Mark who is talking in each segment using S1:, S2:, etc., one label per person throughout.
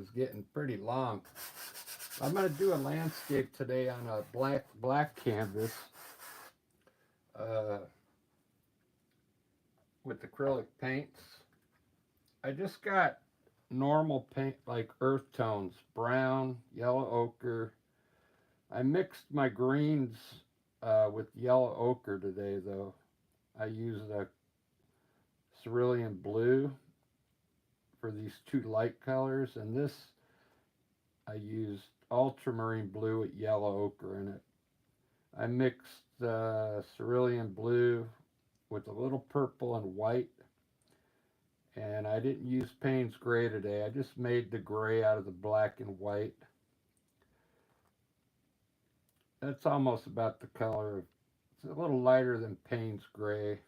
S1: is getting pretty long. I'm going to do a landscape today on a black canvas uh, with acrylic paints. I just got normal paint like earth tones, brown, yellow ochre. I mixed my greens with yellow ochre today though. I used a cerulean blue for these two light colors, and this I used ultramarine blue with yellow ochre in it. I mixed cerulean blue with a little purple and white, and I didn't use Payne's gray today. I just made the gray out of the black and white. That's almost about the color of, it's a little lighter than Payne's gray.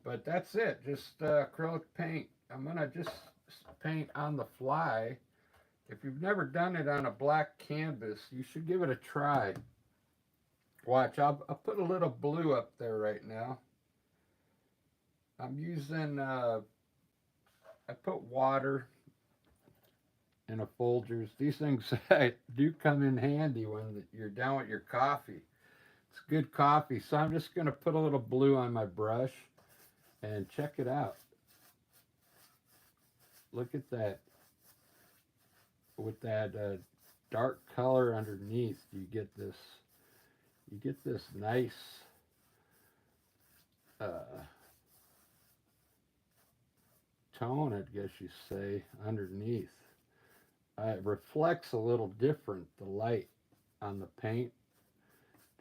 S1: But that's it, just acrylic paint. I'm gonna just paint on the fly. If you've never done it on a black canvas, you should give it a try. Watch, I'll put a little blue up there right now. I'm using, I put water in a Folgers. These things do come in handy when you're done with your coffee. It's good coffee. So I'm just going to put a little blue on my brush and check it out. Look at that. With that dark color underneath, you get this nice tone, I guess you say, underneath. It reflects a little different, the light on the paint.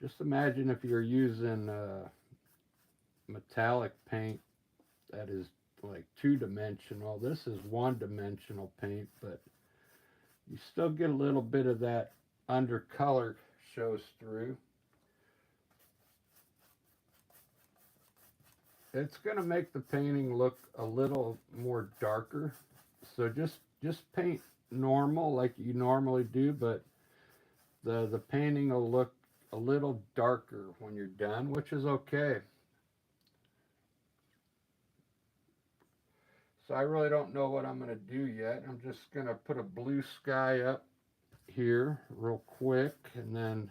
S1: Just imagine if you're using metallic paint that is like two-dimensional. This is one-dimensional paint, but you still get a little bit of that undercolor shows through. It's going to make the painting look a little more darker. So just paint normal like you normally do, but the painting will look a little darker when you're done, which is okay. So I really don't know what I'm going to do yet. I'm just going to put a blue sky up here real quick, and then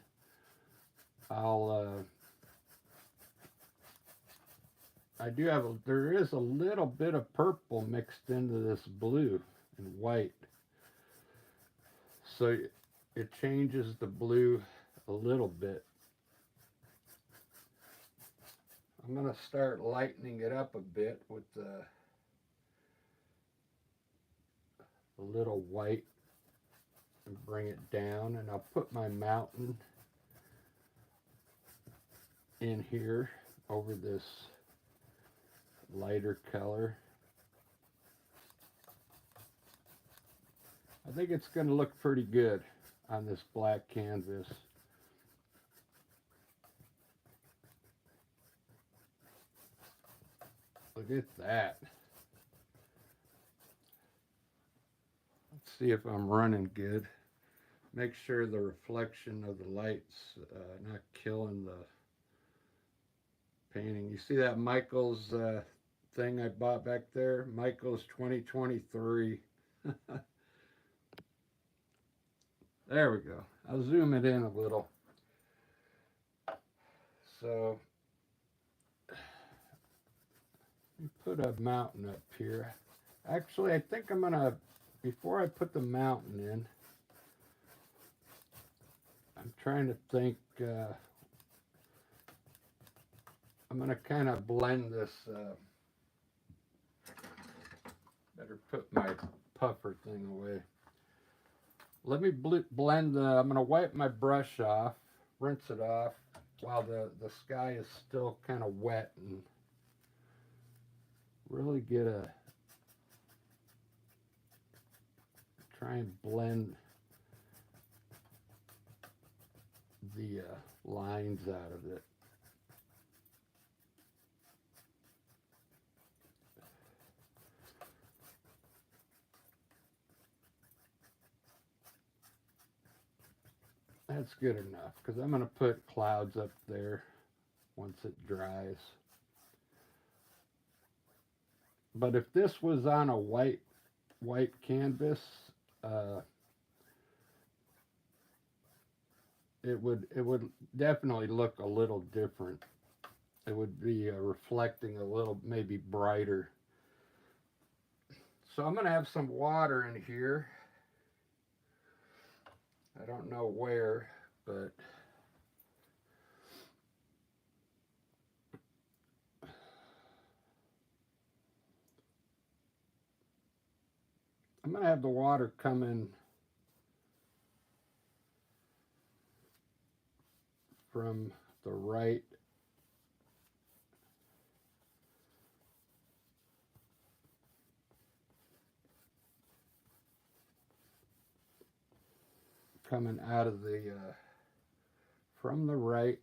S1: there is a little bit of purple mixed into this blue and white. So it changes the blue a little bit. I'm going to start lightening it up a bit with a little white and bring it down, and I'll put my mountain in here over this lighter color. I think it's going to look pretty good on this black canvas. Look at that. Let's see if I'm running good. Make sure the reflection of the light's not killing the painting. You see that Michael's thing I bought back there? Michael's 2023. There we go. I'll zoom it in a little. So, let me put a mountain up here. Actually, I think I'm going to, before I put the mountain in, I'm trying to think, I'm going to kind of blend this, better put my puffer thing away. Let me blend I'm going to wipe my brush off, rinse it off, while the sky is still kind of wet, and really try and blend the lines out of it. That's good enough, because I'm going to put clouds up there once it dries. But if this was on a white white canvas, it would definitely look a little different. It would be reflecting a little maybe brighter. So I'm going to have some water in here. I don't know where, but I'm going to have the water come in from the right. Coming out of the, from the right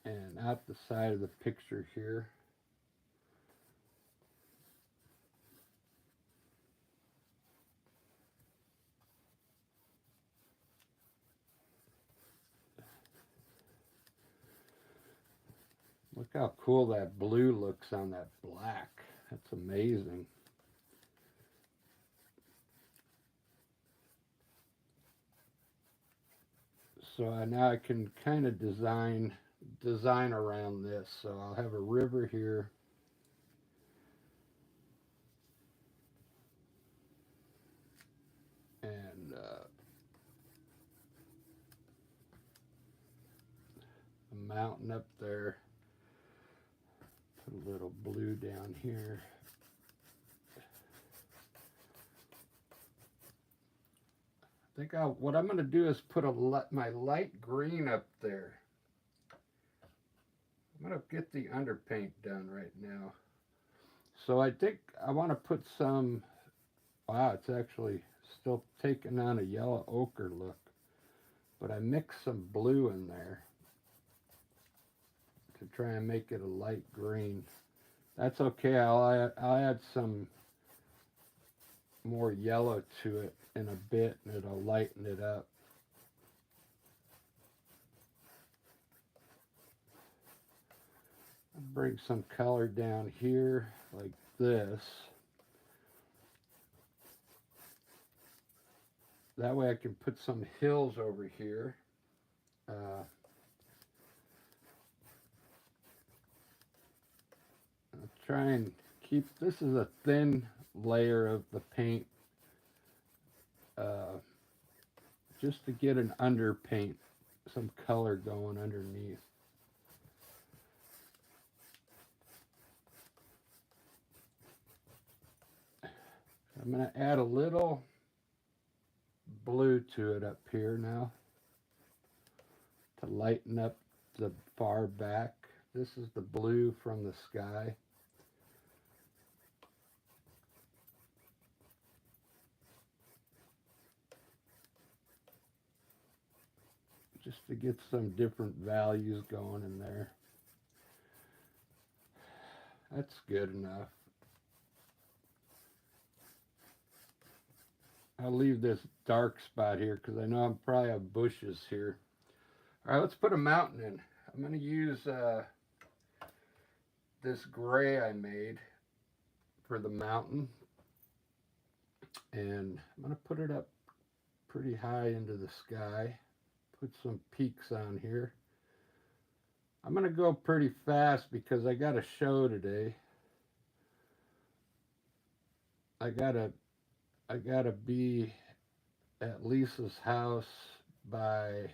S1: and out the side of the picture here. Look how cool that blue looks on that black. That's amazing. So now I can kind of design around this. So I'll have a river here. And a mountain up there. Put a little blue down here. I think what I'm going to do is put my light green up there. I'm going to get the underpaint done right now. So I think I want to put some, wow, it's actually still taking on a yellow ochre look. But I mixed some blue in there to try and make it a light green. That's okay, I'll add some more yellow to it in a bit and it'll lighten it up. I'll bring some color down here like this. That way I can put some hills over here. I'll try and keep, this is a thin layer of the paint, just to get an underpaint, some color going underneath. I'm going to add a little blue to it up here now to lighten up the far back. This is the blue from the sky. Just to get some different values going in there. That's good enough. I'll leave this dark spot here because I know I'm probably have bushes here. All right, let's put a mountain in. I'm going to use this gray I made for the mountain. And I'm going to put it up pretty high into the sky. Put some peaks on here. I'm going to go pretty fast because I got a show today. I gotta be at Lisa's house by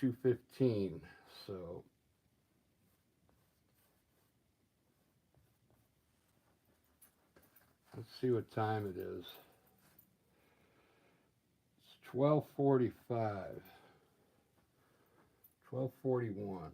S1: 2:15. So let's see what time it is. It's 12:45. 12:41.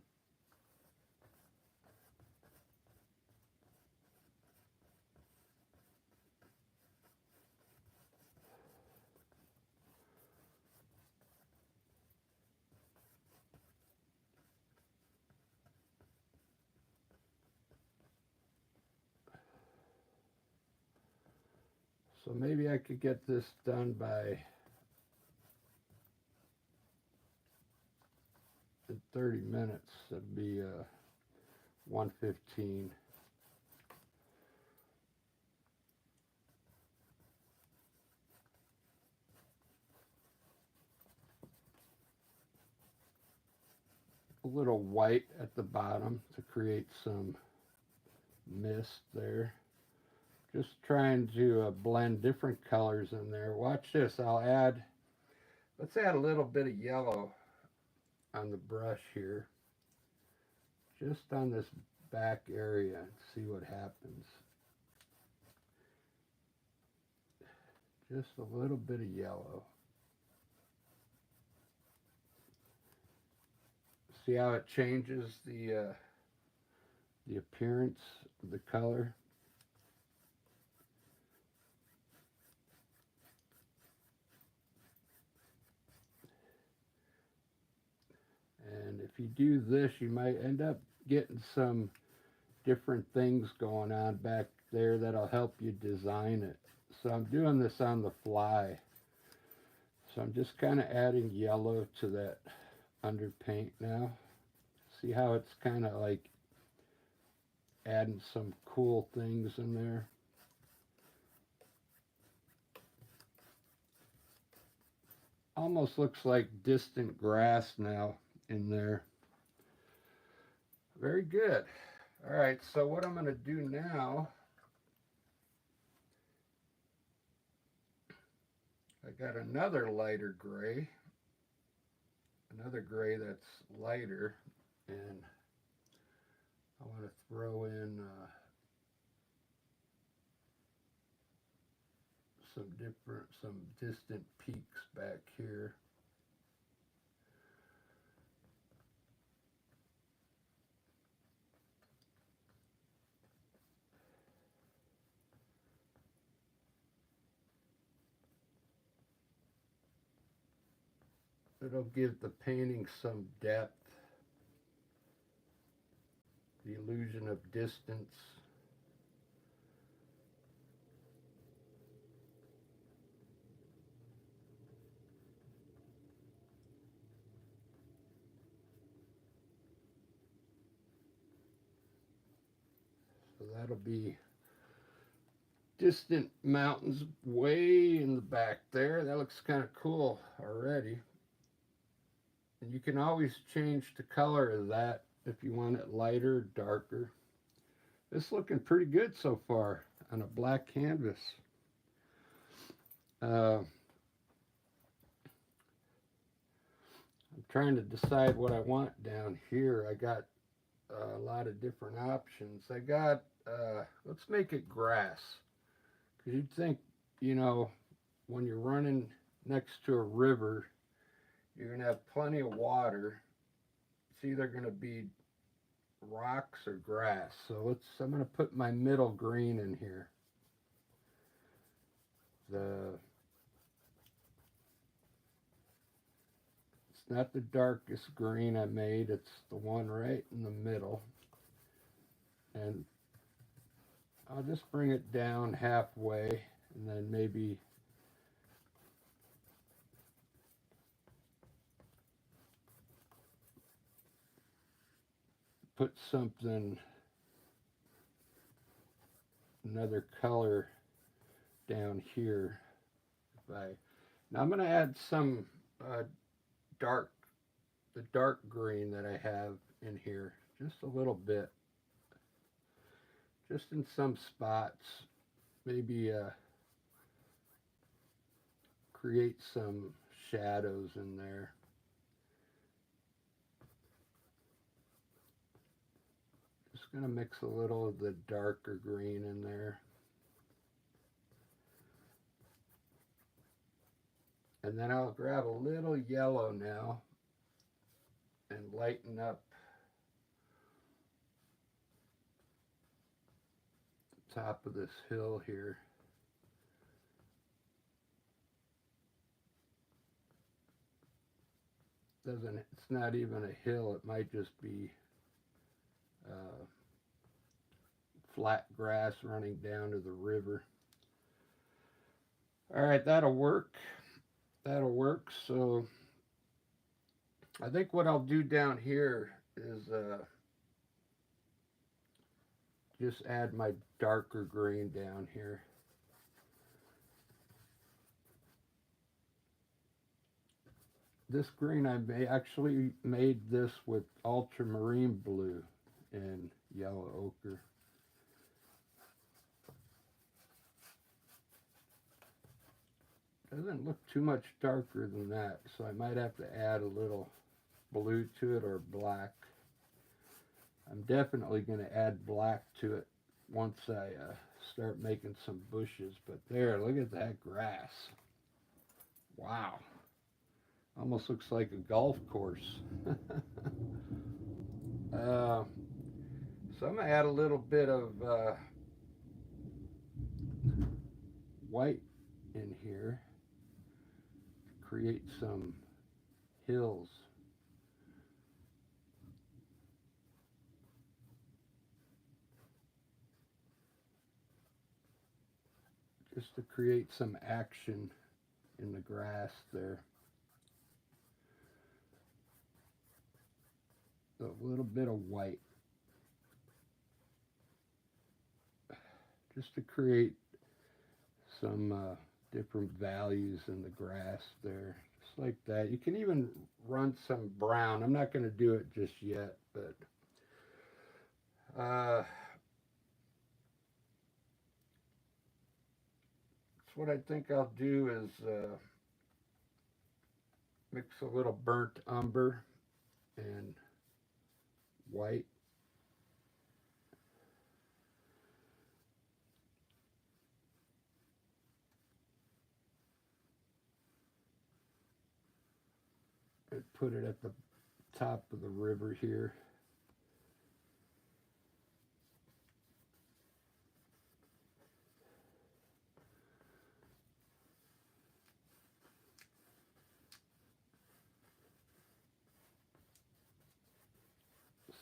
S1: So maybe I could get this done by in 30 minutes. It'd be 1:15. a little white at the bottom to create some mist there. Just trying to blend different colors in there. Watch this. Let's add a little bit of yellow on the brush here. Just on this back area and see what happens. Just a little bit of yellow. See how it changes the appearance of the color? And if you do this, you might end up getting some different things going on back there that'll help you design it. So I'm doing this on the fly. So I'm just kind of adding yellow to that underpaint now. See how it's kind of like adding some cool things in there. Almost looks like distant grass now in there. Very good. All right, so what I'm going to do now, I got another lighter gray, that's lighter, and I want to throw in some distant peaks back here. It'll give the painting some depth, the illusion of distance. So that'll be distant mountains way in the back there. That looks kind of cool already. And you can always change the color of that if you want it lighter or darker. It's looking pretty good so far on a black canvas. I'm trying to decide what I want down here. I got a lot of different options. I got, let's make it grass. Because you'd think, you know, when you're running next to a river, you're going to have plenty of water. It's either going to be rocks or grass. So I'm going to put my middle green in here. It's not the darkest green I made. It's the one right in the middle. And I'll just bring it down halfway and then maybe put another color down here. Now I'm going to add some the dark green that I have in here, just a little bit, just in some spots, maybe create some shadows in there. Just going to mix a little of the darker green in there. And then I'll grab a little yellow now and lighten up the top of this hill here. It's not even a hill, it might just be flat grass running down to the river. All right, that'll work. That'll work. So I think what I'll do down here is just add my darker green down here. this green, actually made this with ultramarine blue and yellow ochre. Doesn't look too much darker than that, so I might have to add a little blue to it or black. I'm definitely going to add black to it once I start making some bushes. But there, look at that grass. Wow. Almost looks like a golf course. So I'm going to add a little bit of white in here to create some hills. Just to create some action in the grass there. A little bit of white. Just to create some different values in the grass there. Just like that. You can even run some brown. I'm not going to do it just yet, but that's what I think I'll do is mix a little burnt umber and white. And put it at the top of the river here.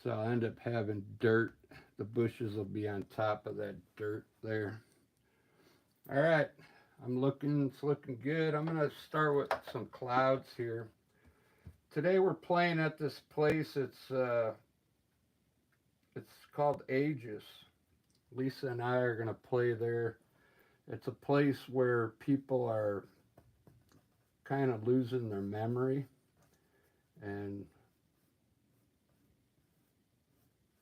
S1: So I'll end up having dirt. The bushes will be on top of that dirt there. All right, it's looking good. I'm gonna start with some clouds here. Today we're playing at this place. It's called Aegis. Lisa and I are gonna play there. It's a place where people are kind of losing their memory, and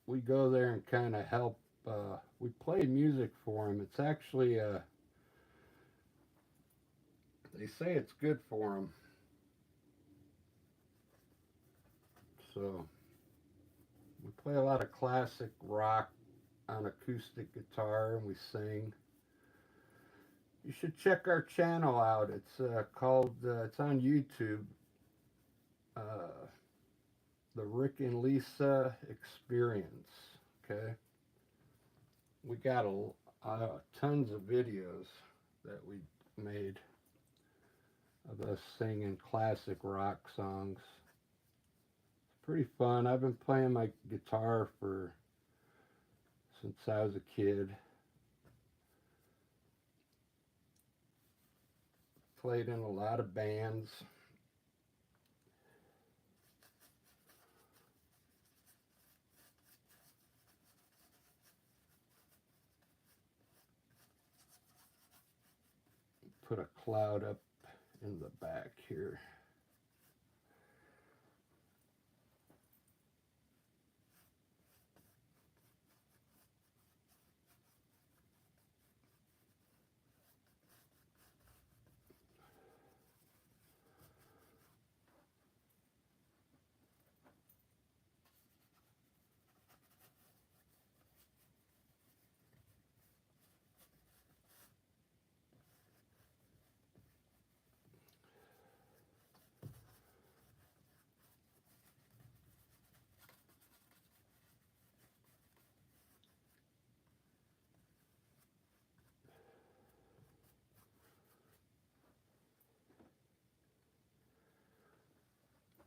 S1: we go there and kind of help. We play music for them. It's actually they say it's good for them. So we play a lot of classic rock on acoustic guitar, and we sing. You should check our channel out. It's it's on YouTube. Uh, the Rick and Lisa Experience. Okay, we got tons of videos that we made of us singing classic rock songs. It's pretty fun. I've been playing my guitar since I was a kid. Played in a lot of bands. Put a cloud up in the back here.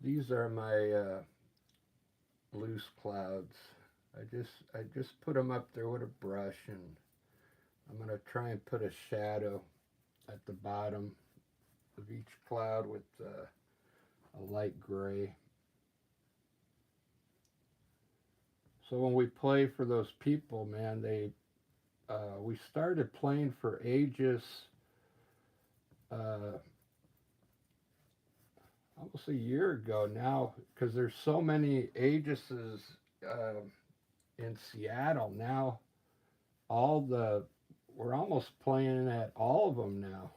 S1: These are my loose clouds. I just put them up there with a brush, and I'm gonna try and put a shadow at the bottom of each cloud with a light gray. So when we play for those people, man, we started playing for Aegis almost a year ago now, because there's so many Aegises in Seattle now. All the We're almost playing at all of them now.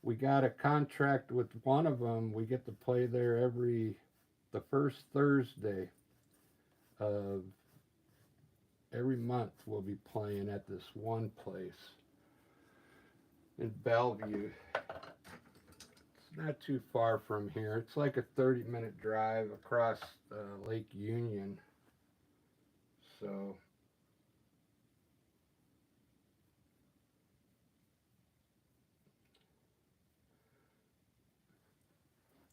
S1: We got a contract with one of them. We get to play there the first Thursday of every month. We'll be playing at this one place in Bellevue. It's not too far from here. It's like a 30-minute drive across Lake Union. So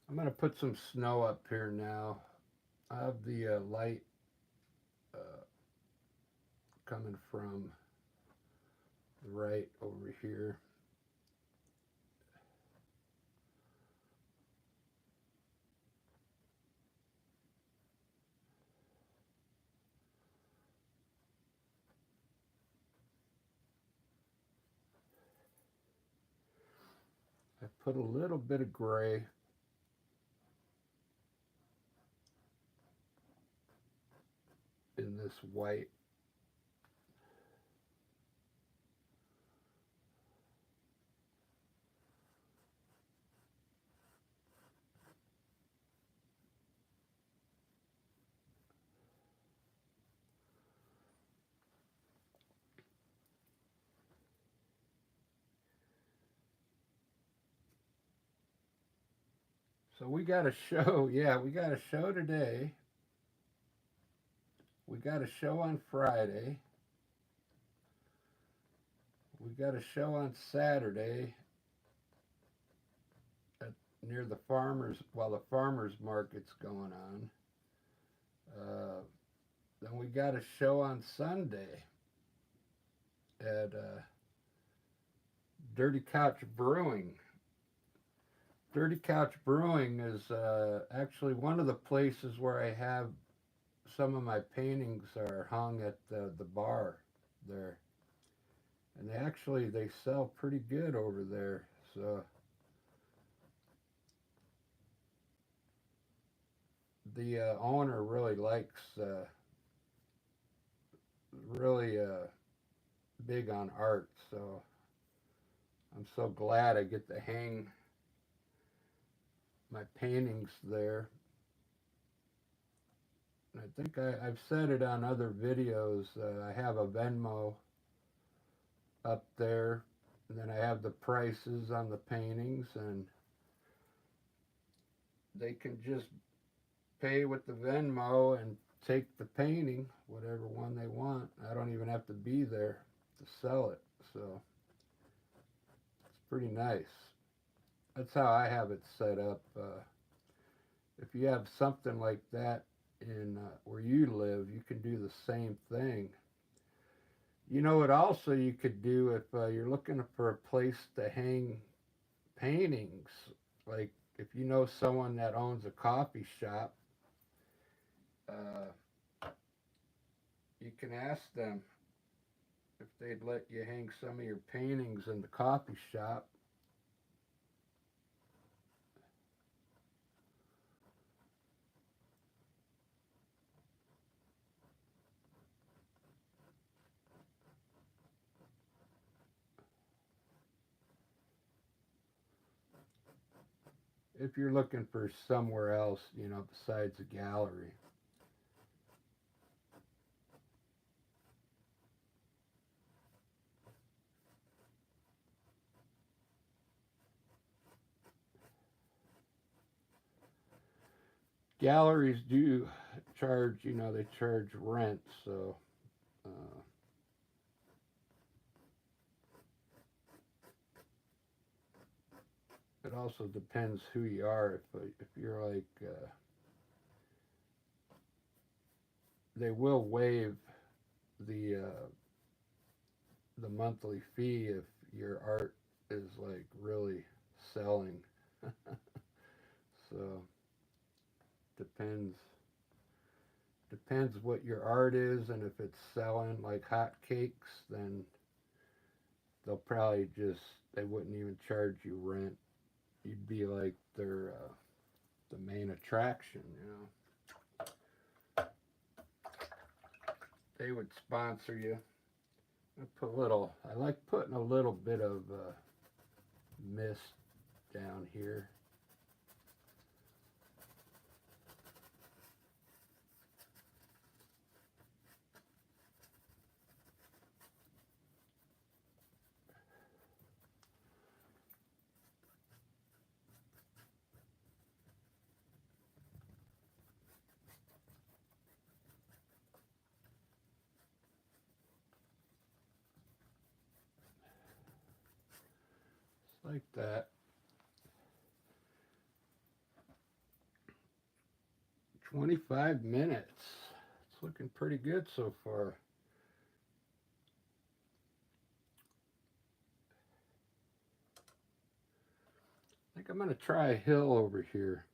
S1: I'm going to put some snow up here now. I have the light uh, coming from the right over here. I put a little bit of gray in this white. So we got a show. Yeah, we got a show today. We got a show on Friday. We got a show on Saturday at, near the farmers while the farmers market's going on. Then we got a show on Sunday at Dirty Couch Brewing. Dirty Couch Brewing is actually one of the places where I have some of my paintings are hung at the bar there, and they sell pretty good over there. So the owner really likes really big on art. So I'm so glad I get to hang my paintings there. And I think I've said it on other videos. I have a Venmo up there, and then I have the prices on the paintings, and they can just pay with the Venmo and take the painting, whatever one they want. I don't even have to be there to sell it, so it's pretty nice. That's how I have it set up. If you have something like that in where you live, you can do the same thing. You know what also you could do if you're looking for a place to hang paintings, like if you know someone that owns a coffee shop, uh, you can ask them if they'd let you hang some of your paintings in the coffee shop. If you're looking for somewhere else, besides a gallery. Galleries do charge, they charge rent, so uh, it also depends who you are. If you're like, they will waive the monthly fee if your art is like really selling. So depends what your art is, and if it's selling like hotcakes, then they'll probably they wouldn't even charge you rent. you'd be like their the main attraction, you know. They would sponsor you. I like putting a little bit of mist down here. Like that. 25 minutes. It's looking pretty good so far. I think I'm going to try a hill over here.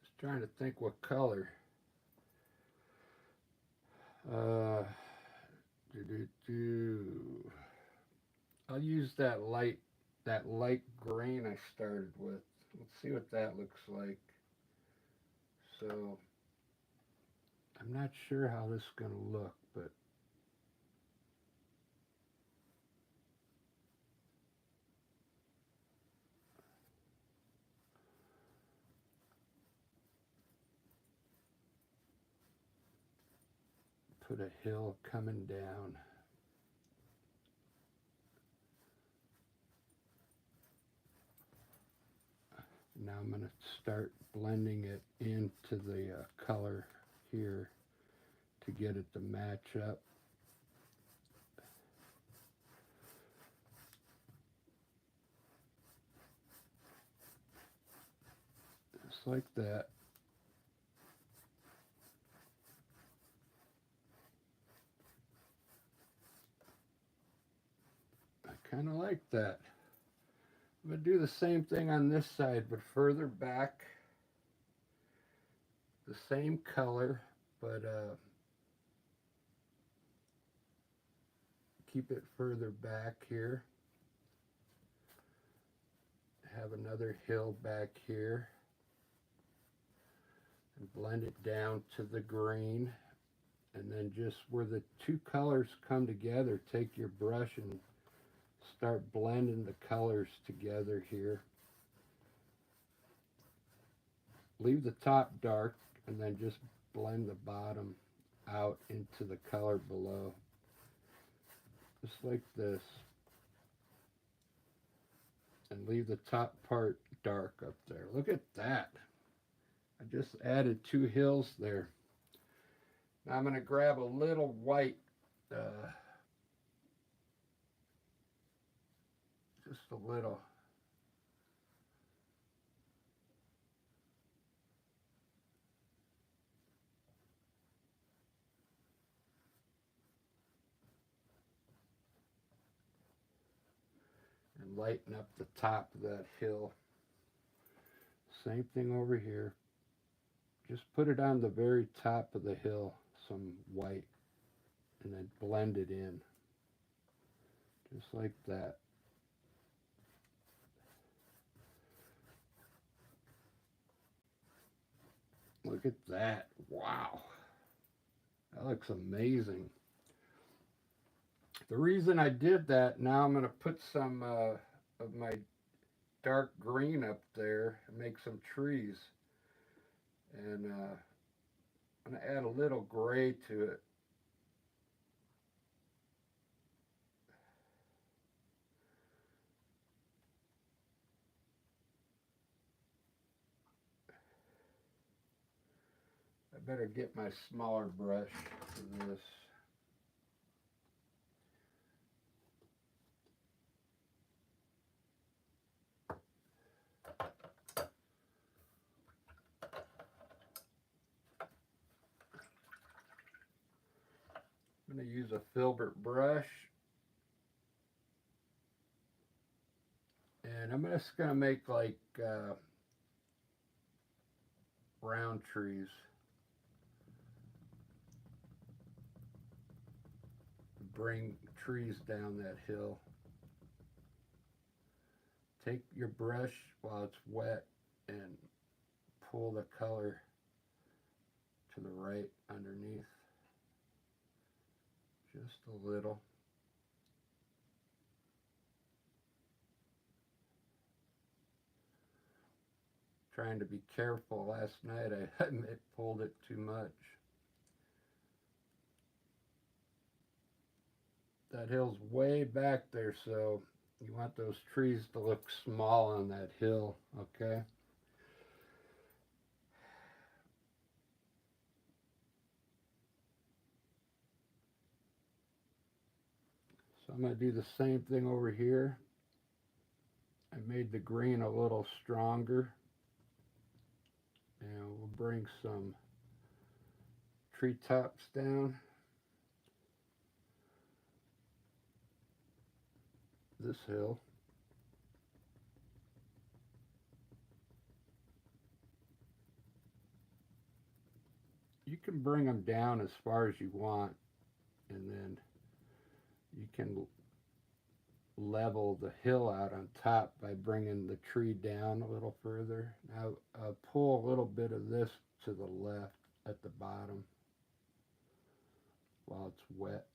S1: Just trying to think what color. Uh, I'll use that light green I started with. Let's see what that looks like. So I'm not sure how this is going to look, but put a hill coming down. Now I'm going to start blending it into the color here to get it to match up. Just like that. I kind of like that. I'm going to do the same thing on this side, but further back. The same color, but keep it further back here. Have another hill back here. And blend it down to the green. And then just where the two colors come together, take your brush and start blending the colors together here. Leave the top dark and then just blend the bottom out into the color below. Just like this. And leave the top part dark up there. Look at that. I just added two hills there. Now I'm going to grab a little white, just a little. And lighten up the top of that hill. Same thing over here. Just put it on the very top of the hill, some white, and then blend it in. Just like that. Look at that. Wow. That looks amazing. The reason I did that, now I'm going to put some of my dark green up there and make some trees. And I'm going to add a little gray to it. I better get my smaller brush for this. I'm going to use a filbert brush And I'm just going to make like round trees. Bring trees down that hill. Take your brush while it's wet and pull the color to the right underneath. Just a little. Trying to be careful. Last night I pulled it too much. That hill's way back there, so you want those trees to look small on that hill, okay? So I'm going to do the same thing over here. I made the green a little stronger. And we'll bring some treetops down. This hill. You can bring them down as far as you want, and then you can level the hill out on top by bringing the tree down a little further. Now pull a little bit of this to the left at the bottom while it's wet.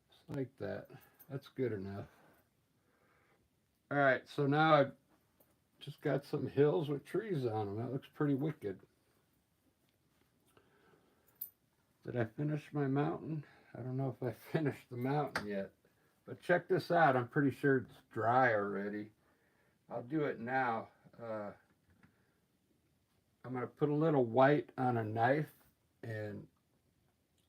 S1: Just like that. That's good enough. All right, so now I've just got some hills with trees on them. That looks pretty wicked. Did I finish my mountain? I don't know if I finished the mountain yet. But check this out. I'm pretty sure it's dry already. I'll do it now. I'm going to put a little white on a knife, and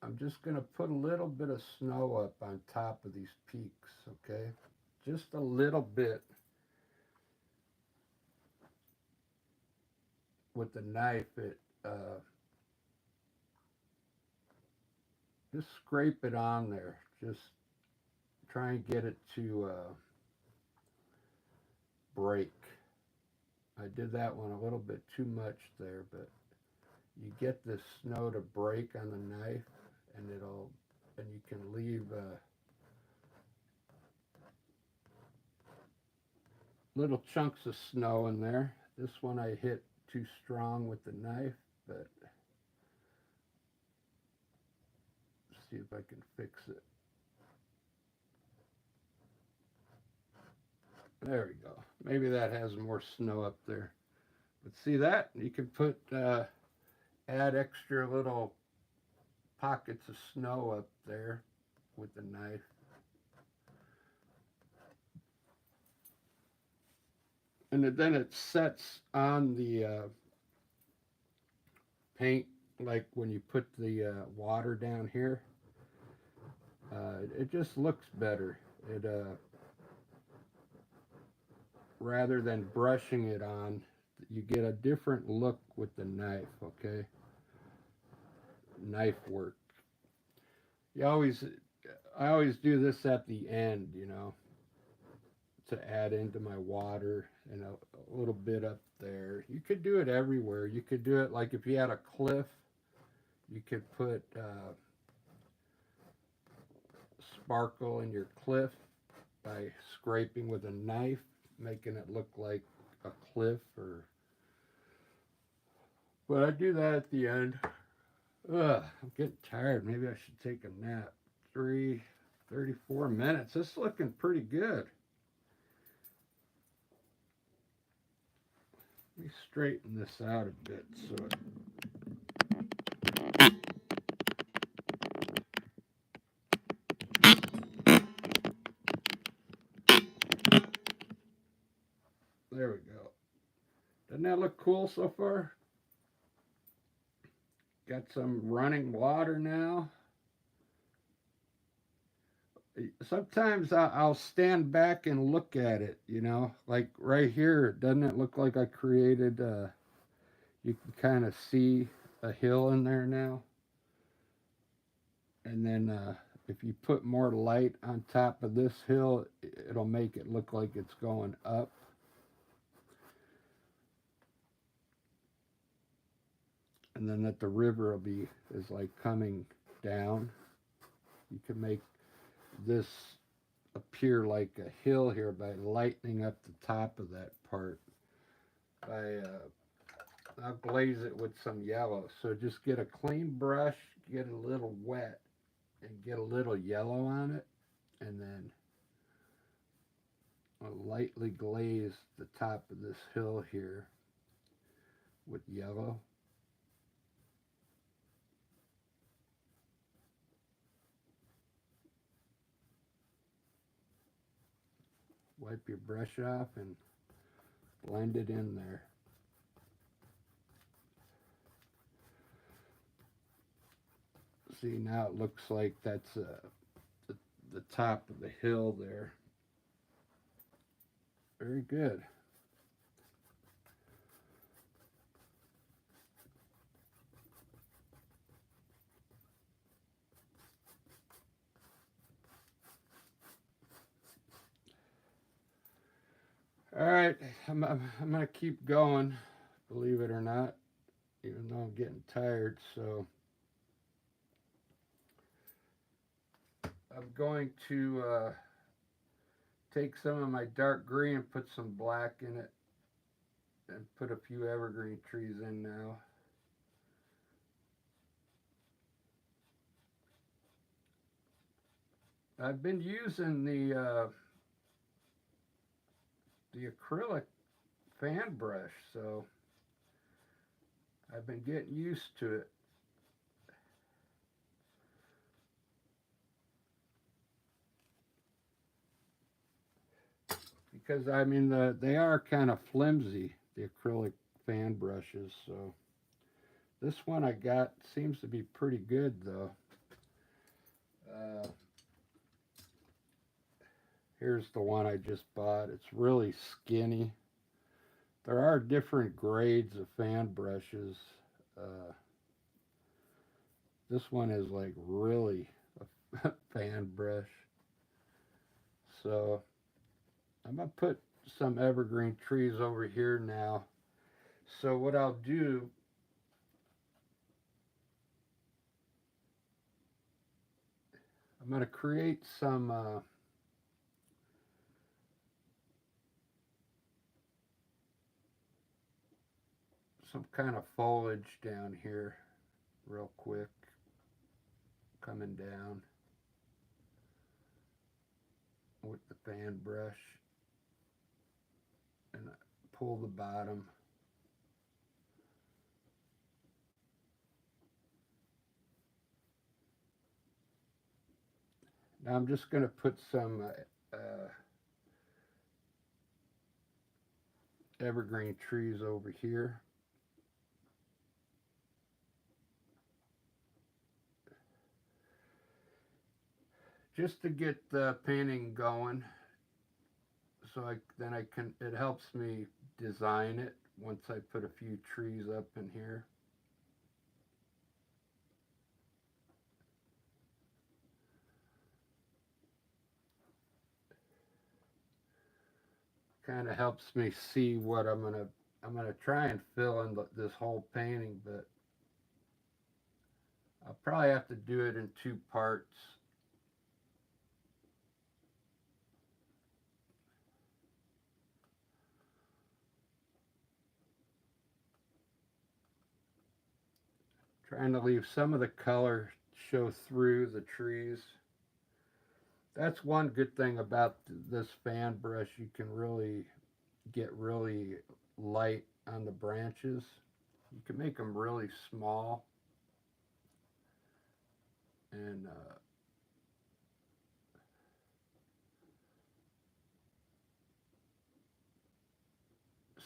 S1: I'm just going to put a little bit of snow up on top of these peaks, okay? Just a little bit with the knife. Just scrape it on there. Just try and get it to break. I did that one a little bit too much there, but you get this snow to break on the knife, and you can leave little chunks of snow in there. This one I hit too strong with the knife, but let's see if I can fix it. There we go. Maybe that has more snow up there. But see that? You can put add extra little pockets of snow up there with the knife. And then it sets on the paint, like when you put the water down here. It just looks better. It rather than brushing it on, you get a different look with the knife, okay? Knife work. I always do this at the end, to add into my water, and a little bit up there. You could do it everywhere. You could do it like if you had a cliff, you could put sparkle in your cliff by scraping with a knife, making it look like a cliff. But I do that at the end. I'm getting tired. Maybe I should take a nap. 34 minutes. This is looking pretty good. Let me straighten this out a bit so there we go. Doesn't that look cool so far? Got some running water now. Sometimes I'll stand back and look at it, like right here. Doesn't it look like I created, You can kind of see a hill in there now. And then if you put more light on top of this hill, it'll make it look like it's going up. And then that the river is like coming down. You can make this appear like a hill here by lightening up the top of that part. I'll glaze it with some yellow. So just get a clean brush, get a little wet, and get a little yellow on it, and then I'll lightly glaze the top of this hill here with yellow. Wipe your brush off and blend it in there. See, now it looks like that's the top of the hill there. Very good. All right, I'm going to keep going, believe it or not, even though I'm getting tired. So I'm going to take some of my dark green and put some black in it and put a few evergreen trees in now. I've been using the acrylic fan brush, so I've been getting used to it. Because I mean they are kind of flimsy, the acrylic fan brushes, so this one I got seems to be pretty good though. Here's the one I just bought. It's really skinny. There are different grades of fan brushes. This one is like really a fan brush. So I'm going to put some evergreen trees over here now. So what I'll do, I'm going to create some kind of foliage down here real quick, coming down with the fan brush, and pull the bottom. Now I'm just going to put some evergreen trees over here. Just to get the painting going, so it helps me design it once I put a few trees up in here. Kind of helps me see what I'm gonna try and fill in this whole painting, but I'll probably have to do it in two parts. Trying to leave some of the color show through the trees. That's one good thing about this fan brush. You can really get really light on the branches. You can make them really small and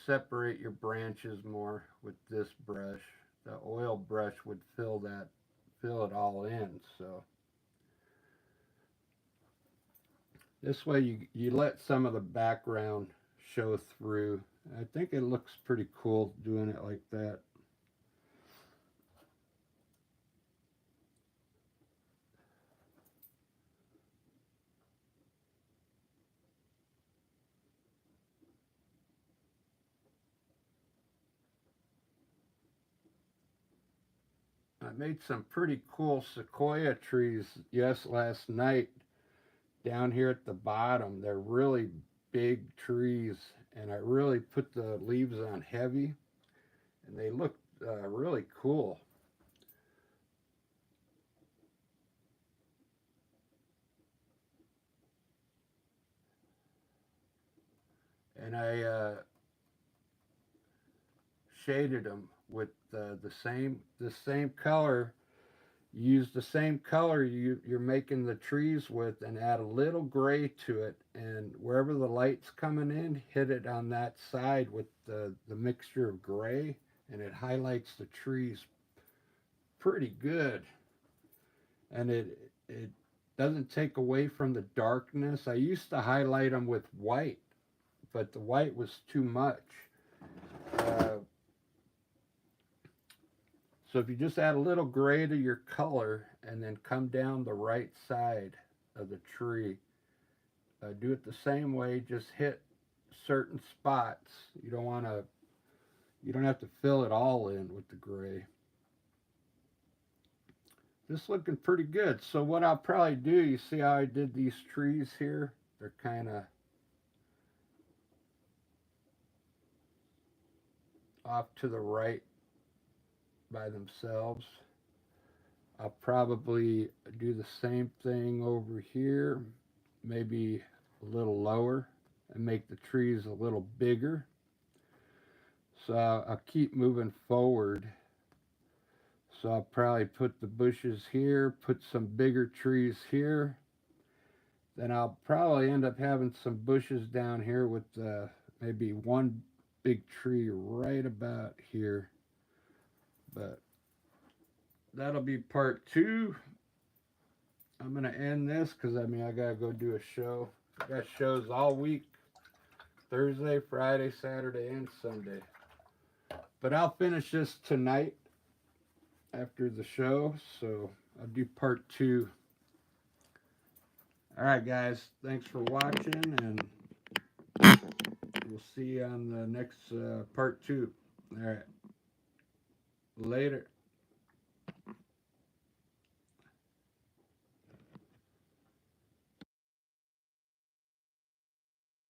S1: separate your branches more with this brush. The oil brush would fill it all in. So this way you let some of the background show through. I think it looks pretty cool doing it like that. I made some pretty cool sequoia trees last night down here at the bottom. They're really big trees, and I really put the leaves on heavy, and they look really cool. And I shaded them with the same color. Use the same color you're making the trees with, and add a little gray to it, and wherever the light's coming in, hit it on that side with the mixture of gray, and it highlights the trees pretty good. And it doesn't take away from the darkness. I used to highlight them with white, but the white was too much. uh, So if you just add a little gray to your color and then come down the right side of the tree, do it the same way. Just hit certain spots. You don't have to fill it all in with the gray. This looking pretty good. So what I'll probably do, you see how I did these trees here? They're kind of off to the right by themselves. I'll probably do the same thing over here, maybe a little lower, and make the trees a little bigger. So I'll keep moving forward. So I'll probably put the bushes here, put some bigger trees here. Then I'll probably end up having some bushes down here with maybe one big tree right about here. But that'll be part 2. I'm going to end this because I got to go do a show. I got shows all week, Thursday, Friday, Saturday, and Sunday. But I'll finish this tonight after the show, so I'll do part 2. All right, guys, thanks for watching, and we'll see you on the next part 2. All right, later.